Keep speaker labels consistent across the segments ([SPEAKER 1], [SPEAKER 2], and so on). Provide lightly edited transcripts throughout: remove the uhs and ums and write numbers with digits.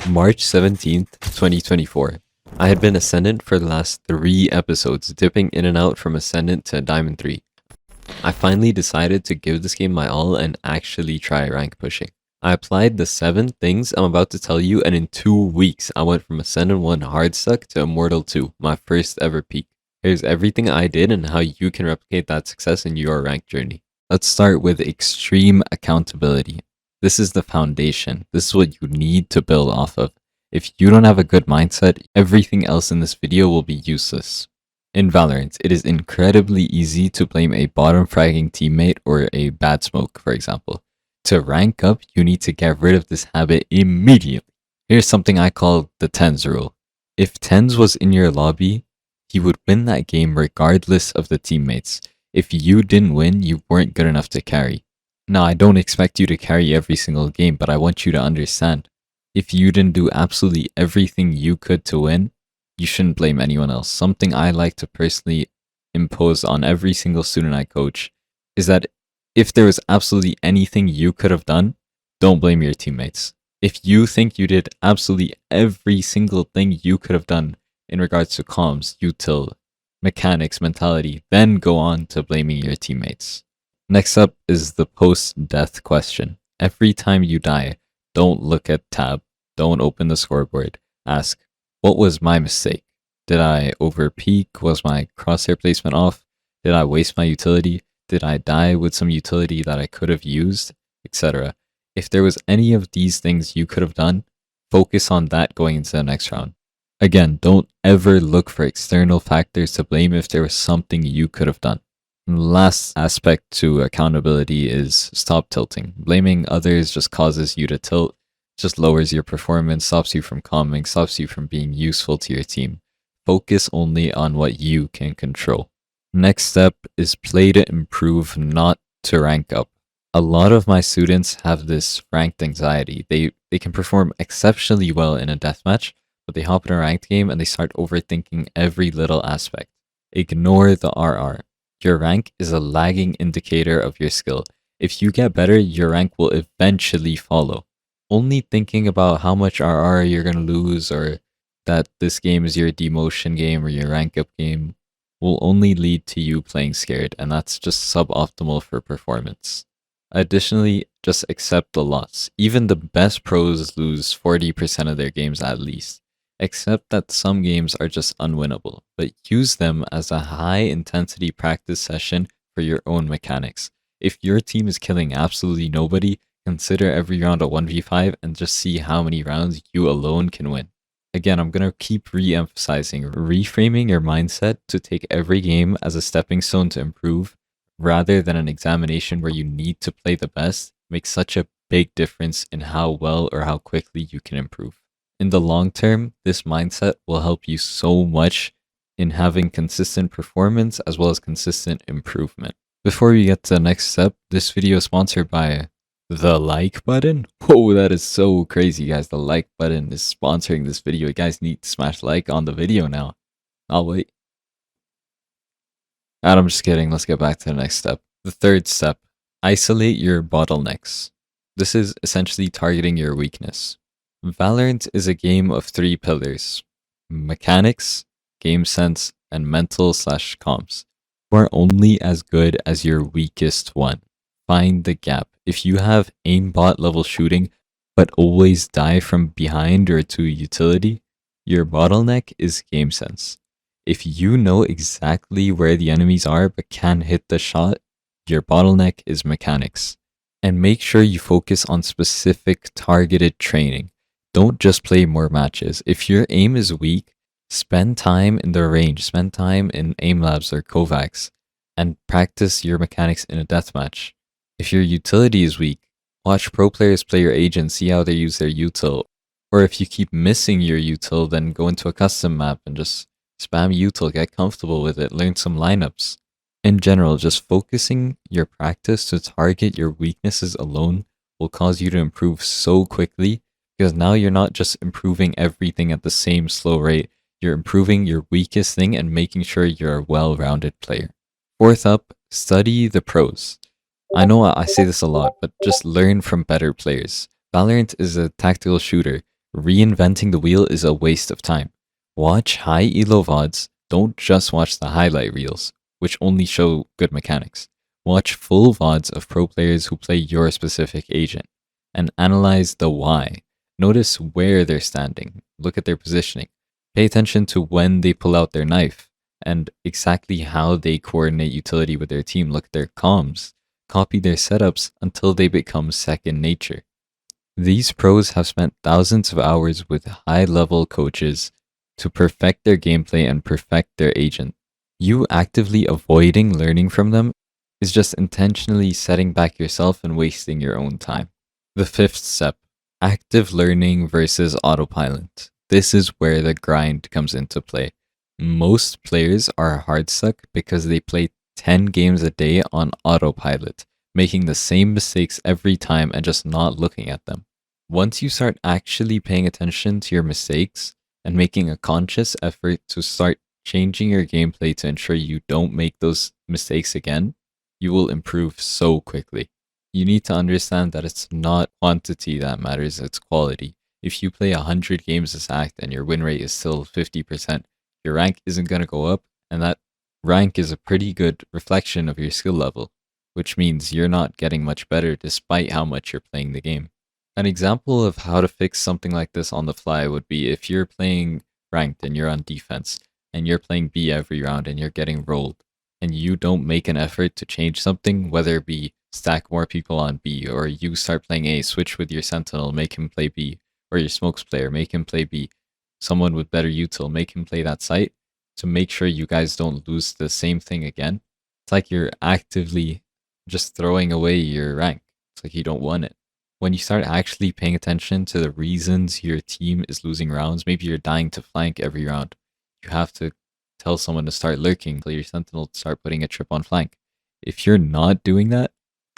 [SPEAKER 1] March 17th, 2024. I had been Ascendant for the last 3 episodes, dipping in and out from Ascendant to Diamond 3. I finally decided to give this game my all and actually try rank pushing. I applied the 7 things I'm about to tell you, and in 2 weeks, I went from Ascendant 1 hard stuck to Immortal 2, my first ever peak. Here's everything I did and how you can replicate that success in your rank journey. Let's start with extreme accountability. This is the foundation. This is what you need to build off of. If you don't have a good mindset, everything else in this video will be useless. In Valorant, it is incredibly easy to blame a bottom fragging teammate or a bad smoke, for example. To rank up, you need to get rid of this habit immediately. Here's something I call the TENS rule. If TENS was in your lobby, he would win that game regardless of the teammates. If you didn't win, you weren't good enough to carry. Now, I don't expect you to carry every single game, but I want you to understand. If you didn't do absolutely everything you could to win, you shouldn't blame anyone else. Something I like to personally impose on every single student I coach is that if there was absolutely anything you could have done, don't blame your teammates. If you think you did absolutely every single thing you could have done in regards to comms, util, mechanics, mentality, then go on to blaming your teammates. Next up is the post-death question. Every time you die, don't look at tab, don't open the scoreboard. Ask, what was my mistake? Did I overpeak? Was my crosshair placement off? Did I waste my utility? Did I die with some utility that I could have used? Etc. If there was any of these things you could have done, focus on that going into the next round. Again, don't ever look for external factors to blame if there was something you could have done. And last aspect to accountability is stop tilting. Blaming others just causes you to tilt, just lowers your performance, stops you from calming, stops you from being useful to your team. Focus only on what you can control. Next step is play to improve, not to rank up. A lot of my students have this ranked anxiety. They can perform exceptionally well in a deathmatch, but they hop in a ranked game and they start overthinking every little aspect. Ignore the RR. Your rank is a lagging indicator of your skill. If you get better, your rank will eventually follow. Only thinking about how much RR you're going to lose or that this game is your demotion game or your rank up game will only lead to you playing scared, and that's just suboptimal for performance. Additionally, just accept the loss. Even the best pros lose 40% of their games at least. Accept that some games are just unwinnable, but use them as a high-intensity practice session for your own mechanics. If your team is killing absolutely nobody, consider every round a 1v5 and just see how many rounds you alone can win. Again, I'm going to keep re-emphasizing, reframing your mindset to take every game as a stepping stone to improve, rather than an examination where you need to play the best, makes such a big difference in how well or how quickly you can improve. In the long term, this mindset will help you so much in having consistent performance as well as consistent improvement. Before we get to the next step, this video is sponsored by the like button. Whoa, that is so crazy, guys. The like button is sponsoring this video. You guys need to smash like on the video now. I'll wait. I'm just kidding. Let's get back to the next step. The third step, isolate your bottlenecks. This is essentially targeting your weakness. Valorant is a game of 3 pillars: mechanics, game sense, and mental/comms. You are only as good as your weakest one. Find the gap. If you have aimbot level shooting, but always die from behind or to utility, your bottleneck is game sense. If you know exactly where the enemies are but can't hit the shot, your bottleneck is mechanics. And make sure you focus on specific targeted training. Don't just play more matches. If your aim is weak, spend time in the range, spend time in aim labs or Kovacs, and practice your mechanics in a deathmatch. If your utility is weak, watch pro players play your agent, see how they use their util. Or if you keep missing your util, then go into a custom map and just spam util, get comfortable with it, learn some lineups. In general, just focusing your practice to target your weaknesses alone will cause you to improve so quickly, because now you're not just improving everything at the same slow rate, you're improving your weakest thing and making sure you're a well-rounded player. Fourth up, study the pros. I know I say this a lot, but just learn from better players. Valorant is a tactical shooter. Reinventing the wheel is a waste of time. Watch high elo VODs, don't just watch the highlight reels, which only show good mechanics. Watch full VODs of pro players who play your specific agent, and analyze the why. Notice where they're standing, look at their positioning, pay attention to when they pull out their knife, and exactly how they coordinate utility with their team. Look at their comms, copy their setups until they become second nature. These pros have spent thousands of hours with high-level coaches to perfect their gameplay and perfect their agent. You actively avoiding learning from them is just intentionally setting back yourself and wasting your own time. The fifth step, active learning versus autopilot. This is where the grind comes into play. Most players are hard stuck because they play 10 games a day on autopilot, making the same mistakes every time and just not looking at them. Once you start actually paying attention to your mistakes and making a conscious effort to start changing your gameplay to ensure you don't make those mistakes again, you will improve so quickly. You need to understand that it's not quantity that matters, it's quality. If you play 100 games as act and your win rate is still 50%, your rank isn't going to go up, and that rank is a pretty good reflection of your skill level, which means you're not getting much better despite how much you're playing the game. An example of how to fix something like this on the fly would be if you're playing ranked and you're on defense, and you're playing B every round and you're getting rolled, and you don't make an effort to change something, whether it be stack more people on B, or you start playing A, switch with your sentinel, make him play B, or your smokes player, make him play B, someone with better util, make him play that site, to make sure you guys don't lose the same thing again. It's like you're actively just throwing away your rank. It's like you don't want it. When you start actually paying attention to the reasons your team is losing rounds, maybe you're dying to flank every round, you have to tell someone to start lurking, tell your sentinel to start putting a trip on flank. If you're not doing that,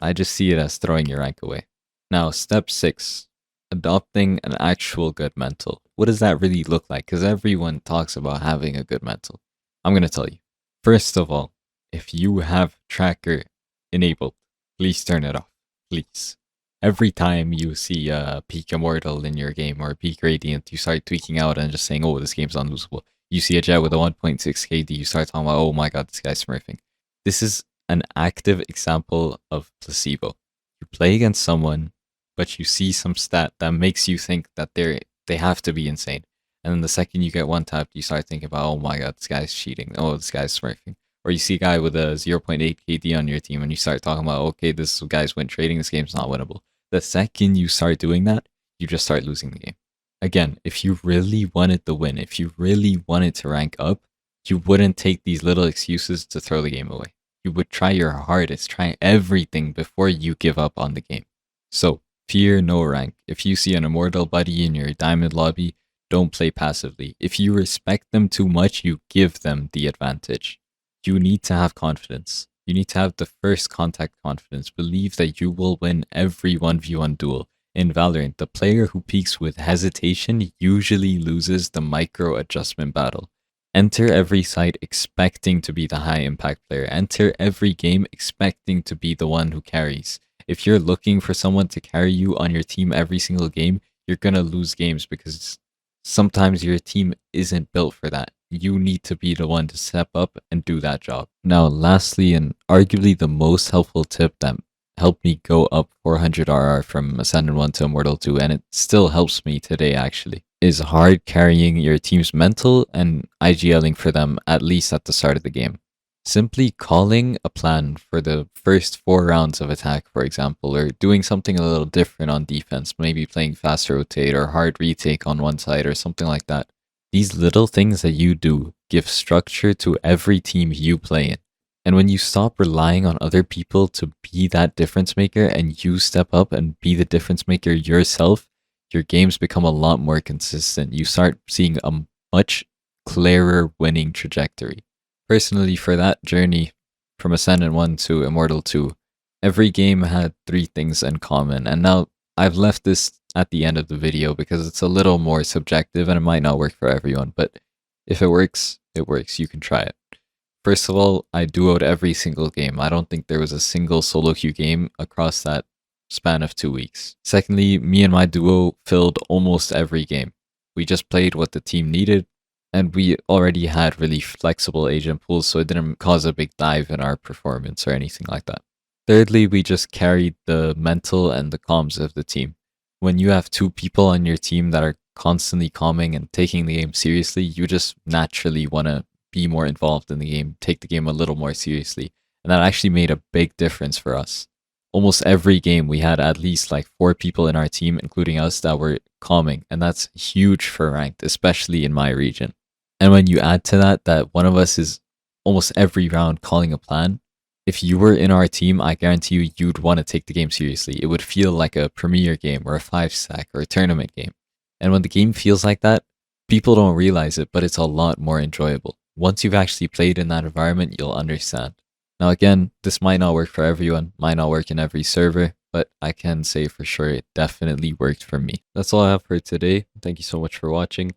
[SPEAKER 1] I just see it as throwing your rank away. Now, step 6, adopting an actual good mental. What does that really look like? Because everyone talks about having a good mental. I'm going to tell you. First of all, if you have tracker enabled, please turn it off. Please. Every time you see a peak immortal in your game or a peak radiant, you start tweaking out and just saying, oh, this game's unlosable. You see a jet with a 1.6 KD, you start talking about, oh my god, this guy's smurfing. This is an active example of placebo. You play against someone, but you see some stat that makes you think that they have to be insane. And then the second you get one tapped, you start thinking about, oh my god, this guy's cheating. Oh, this guy's smurfing. Or you see a guy with a 0.8 KD on your team and you start talking about, okay, this guy's win trading, this game's not winnable. The second you start doing that, you just start losing the game. Again, if you really wanted the win, if you really wanted to rank up, you wouldn't take these little excuses to throw the game away. You would try your hardest, try everything before you give up on the game. So, fear no rank. If you see an immortal buddy in your diamond lobby, don't play passively. If you respect them too much, you give them the advantage. You need to have confidence. You need to have the first contact confidence. Believe that you will win every 1v1 duel. In Valorant, the player who peaks with hesitation usually loses the micro adjustment battle. Enter every site expecting to be the high impact player. Enter every game expecting to be the one who carries. If you're looking for someone to carry you on your team every single game, you're going to lose games because sometimes your team isn't built for that. You need to be the one to step up and do that job. Now, lastly, and arguably the most helpful tip that helped me go up 400 RR from Ascendant 1 to Immortal 2, and it still helps me today actually, is hard carrying your team's mental and IGLing for them at least at the start of the game. Simply calling a plan for the first 4 rounds of attack, for example, or doing something a little different on defense, maybe playing fast rotate or hard retake on one side or something like that. These little things that you do give structure to every team you play in. And when you stop relying on other people to be that difference maker and you step up and be the difference maker yourself, your games become a lot more consistent. You start seeing a much clearer winning trajectory. Personally, for that journey from Ascendant 1 to Immortal 2, every game had 3 things in common. And now I've left this at the end of the video because it's a little more subjective and it might not work for everyone. But if it works, it works. You can try it. First of all, I duoed every single game. I don't think there was a single solo queue game across that span of 2 weeks. Secondly, me and my duo filled almost every game. We just played what the team needed, and we already had really flexible agent pools, so it didn't cause a big dive in our performance or anything like that. Thirdly, we just carried the mental and the comms of the team. When you have two people on your team that are constantly calming and taking the game seriously, you just naturally want to be more involved in the game, take the game a little more seriously. And that actually made a big difference for us. Almost every game, we had at least like 4 people in our team, including us, that were calming. And that's huge for ranked, especially in my region. And when you add to that one of us is almost every round calling a plan, if you were in our team, I guarantee you'd want to take the game seriously. It would feel like a premier game or a 5-stack or a tournament game. And when the game feels like that, people don't realize it, but it's a lot more enjoyable. Once you've actually played in that environment, you'll understand. Now again, this might not work for everyone, might not work in every server, but I can say for sure it definitely worked for me. That's all I have for today. Thank you so much for watching.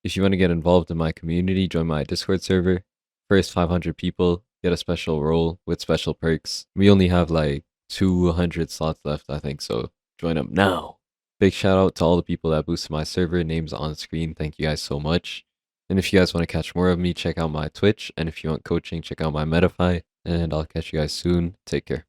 [SPEAKER 1] If you want to get involved in my community, join my Discord server. First 500 people get a special role with special perks. We only have like 200 slots left, I think, so join up now. Big shout out to all the people that boosted my server. Names on screen. Thank you guys so much. And if you guys want to catch more of me, check out my Twitch. And if you want coaching, check out my Metafy. And I'll catch you guys soon. Take care.